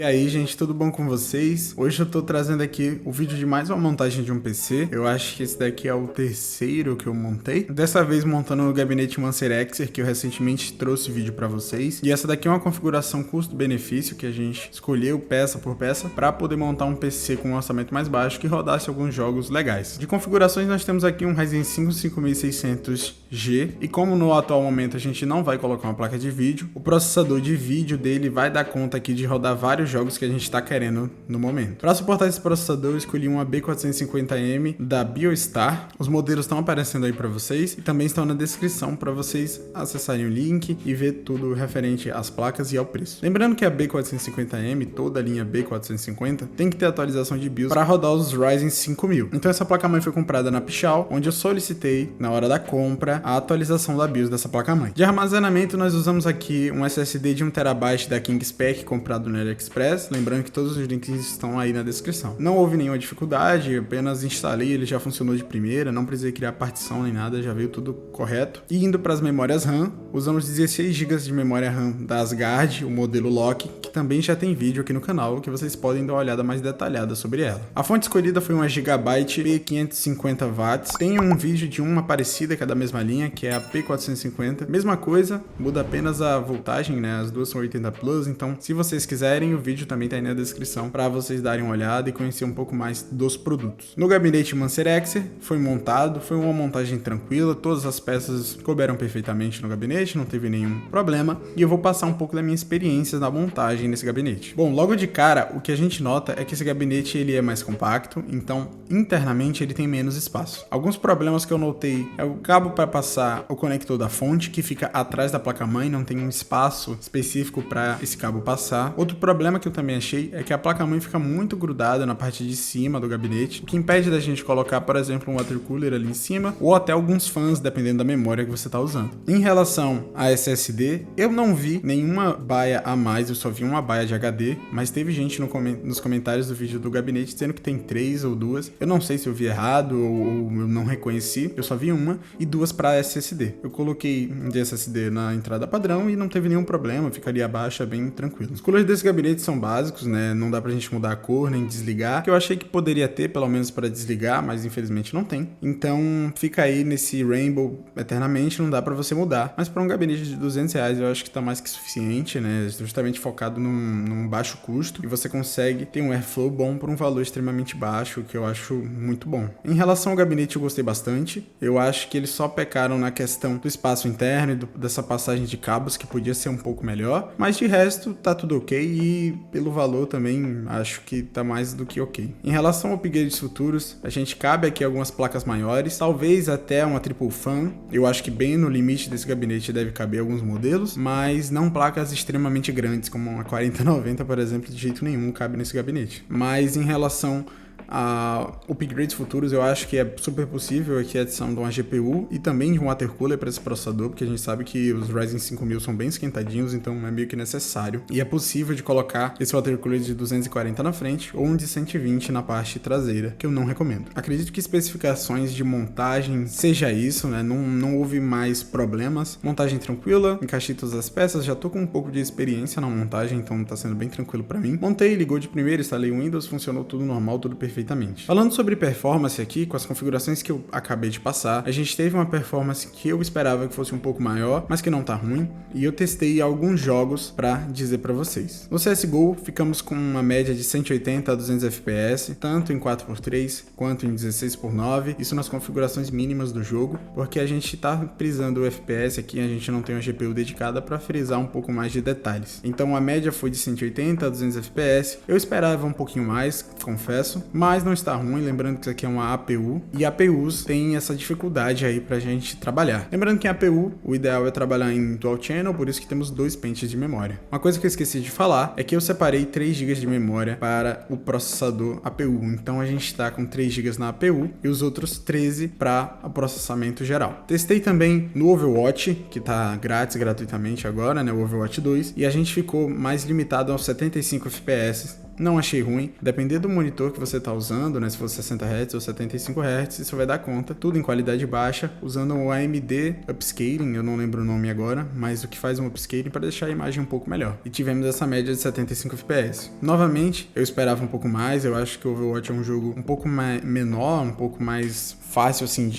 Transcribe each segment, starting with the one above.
aí, gente, tudo bom com vocês? Hoje eu tô trazendo aqui o vídeo de mais uma montagem de um PC. Eu acho que esse daqui é o terceiro que eu montei. Dessa vez montando no gabinete Mancerexer, que eu recentemente trouxe vídeo pra vocês. E essa daqui é uma configuração custo-benefício que a gente escolheu peça por peça pra poder montar um PC com um orçamento mais baixo que rodasse alguns jogos legais. De configurações nós temos aqui um Ryzen 5 5600G e como no atual momento a gente não vai colocar uma placa de vídeo, o processador de vídeo dele vai dar conta aqui de rodar vários jogos que a gente está querendo no momento. Para suportar esse processador eu escolhi uma B450M da BioStar. Os modelos estão aparecendo aí para vocês e também estão na descrição para vocês acessarem o link e ver tudo referente às placas e ao preço. Lembrando que a B450M, toda a linha B450, tem que ter atualização de BIOS para rodar os Ryzen 5000. Então essa placa-mãe foi comprada na Pichau, onde eu solicitei, na hora da compra, a atualização da BIOS dessa placa-mãe. De armazenamento nós usamos aqui um SSD de 1TB da Kingspec comprado no AliExpress, lembrando que todos os links estão aí na descrição. Não houve nenhuma dificuldade, apenas instalei, ele já funcionou de primeira, não precisei criar partição nem nada, já veio tudo correto. E indo para as memórias RAM, usamos 16 GB de memória RAM da Asgard, o modelo Lock, que também já tem vídeo aqui no canal, que vocês podem dar uma olhada mais detalhada sobre ela. A fonte escolhida foi uma Gigabyte P550W, tem um vídeo de uma parecida que é da mesma linha, que é a P450, mesma coisa, muda apenas a voltagem, né? As duas são 80 Plus, então se vocês quiserem, o vídeo também tá aí na descrição para vocês darem uma olhada e conhecer um pouco mais dos produtos. No gabinete Mancerexer foi montado, foi uma montagem tranquila, todas as peças couberam perfeitamente no gabinete, não teve nenhum problema, e eu vou passar um pouco da minha experiência na montagem nesse gabinete. Bom, logo de cara, o que a gente nota é que esse gabinete ele é mais compacto, então internamente ele tem menos espaço. Alguns problemas que eu notei é o cabo para passar o conector da fonte, que fica atrás da placa-mãe, não tem um espaço específico para esse cabo passar. Outro problema que eu também achei é que a placa-mãe fica muito grudada na parte de cima do gabinete, o que impede da gente colocar, por exemplo, um water cooler ali em cima, ou até alguns fãs, dependendo da memória que você está usando. Em relação a SSD, eu não vi nenhuma baia a mais, eu só vi uma baia de HD, mas teve gente nos comentários do vídeo do gabinete dizendo que tem 3 ou 2. Eu não sei se eu vi errado ou eu não reconheci, eu só vi uma e 2 para SSD. Eu coloquei um de SSD na entrada padrão e não teve nenhum problema, ficaria abaixo, bem tranquilo. Os colores desse gabinete são básicos, né? Não dá pra gente mudar a cor nem desligar, que eu achei que poderia ter, pelo menos para desligar, mas infelizmente não tem. Então fica aí nesse Rainbow eternamente, não dá pra você mudar. Mas para um gabinete de R$200 eu acho que tá mais que suficiente, né? Justamente focado num baixo custo e você consegue ter um airflow bom por um valor extremamente baixo, que eu acho muito bom. Em relação ao gabinete eu gostei bastante. Eu acho que eles só pecaram na questão do espaço interno e dessa passagem de cabos, que podia ser um pouco melhor, mas de resto tá tudo ok e pelo valor também acho que tá mais do que ok. Em relação a upgrades futuros, a gente cabe aqui algumas placas maiores, talvez até uma triple fan. Eu acho que bem no limite desse gabinete deve caber alguns modelos, mas não placas extremamente grandes, como uma 4090, por exemplo, de jeito nenhum cabe nesse gabinete. Mas em relação a upgrades futuros, eu acho que é super possível aqui a adição de uma GPU e também de um water cooler para esse processador, porque a gente sabe que os Ryzen 5000 são bem esquentadinhos, então é meio que necessário. E é possível de colocar esse water cooler de 240 na frente ou um de 120 na parte traseira, que eu não recomendo. Acredito que especificações de montagem seja isso, né? Não houve mais problemas. Montagem tranquila, encaixei todas as peças, já tô com um pouco de experiência na montagem, então tá sendo bem tranquilo para mim. Montei, ligou de primeira, instalei o Windows, funcionou tudo normal, tudo perfeitamente. Falando sobre performance aqui, com as configurações que eu acabei de passar, a gente teve uma performance que eu esperava que fosse um pouco maior, mas que não tá ruim, e eu testei alguns jogos pra dizer pra vocês. No CSGO, ficamos com uma média de 180 a 200 FPS, tanto em 4x3 quanto em 16x9, isso nas configurações mínimas do jogo, porque a gente tá frisando o FPS aqui, a gente não tem uma GPU dedicada pra frisar um pouco mais de detalhes. Então a média foi de 180 a 200 FPS, eu esperava um pouquinho mais, confesso, mas não está ruim, lembrando que isso aqui é uma APU, e APUs tem essa dificuldade aí pra gente trabalhar. Lembrando que em APU, o ideal é trabalhar em dual channel, por isso que temos 2 pentes de memória. Uma coisa que eu esqueci de falar é que eu separei 3 GB de memória para o processador APU, então a gente está com 3 GB na APU e os outros 13 para o processamento geral. Testei também no Overwatch, que tá gratuitamente agora, né, o Overwatch 2, e a gente ficou mais limitado aos 75 FPS, não achei ruim. Dependendo do monitor que você tá usando, né, se for 60 Hz ou 75 Hz, isso vai dar conta. Tudo em qualidade baixa, usando o AMD Upscaling, eu não lembro o nome agora, mas o que faz um upscaling para deixar a imagem um pouco melhor. E tivemos essa média de 75 FPS. Novamente, eu esperava um pouco mais, eu acho que o Overwatch é um jogo um pouco menor, um pouco mais fácil assim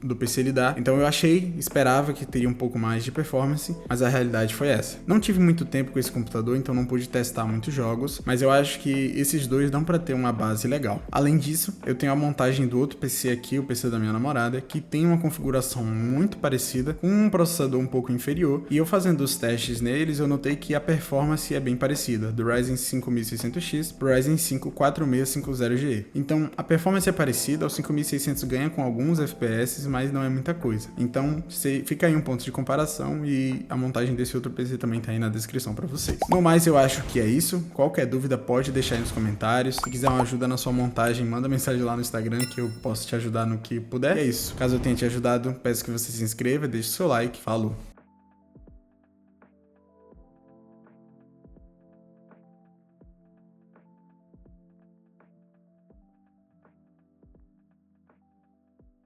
do PC lidar. Então eu esperava que teria um pouco mais de performance, mas a realidade foi essa. Não tive muito tempo com esse computador, então não pude testar muitos jogos, mas eu acho que esses dois dão para ter uma base legal. Além disso, eu tenho a montagem do outro PC aqui, o PC da minha namorada, que tem uma configuração muito parecida, com um processador um pouco inferior, e eu fazendo os testes neles, eu notei que a performance é bem parecida, do Ryzen 5600X pro Ryzen 5 4650Ge. Então, a performance é parecida, o 5600 ganha com alguns FPS, mas não é muita coisa. Então, fica aí um ponto de comparação e a montagem desse outro PC também tá aí na descrição para vocês. No mais, eu acho que é isso. Qualquer dúvida pode deixar aí nos comentários. Se quiser uma ajuda na sua montagem, manda mensagem lá no Instagram que eu posso te ajudar no que puder. E é isso. Caso eu tenha te ajudado, peço que você se inscreva, deixe seu like. Falou!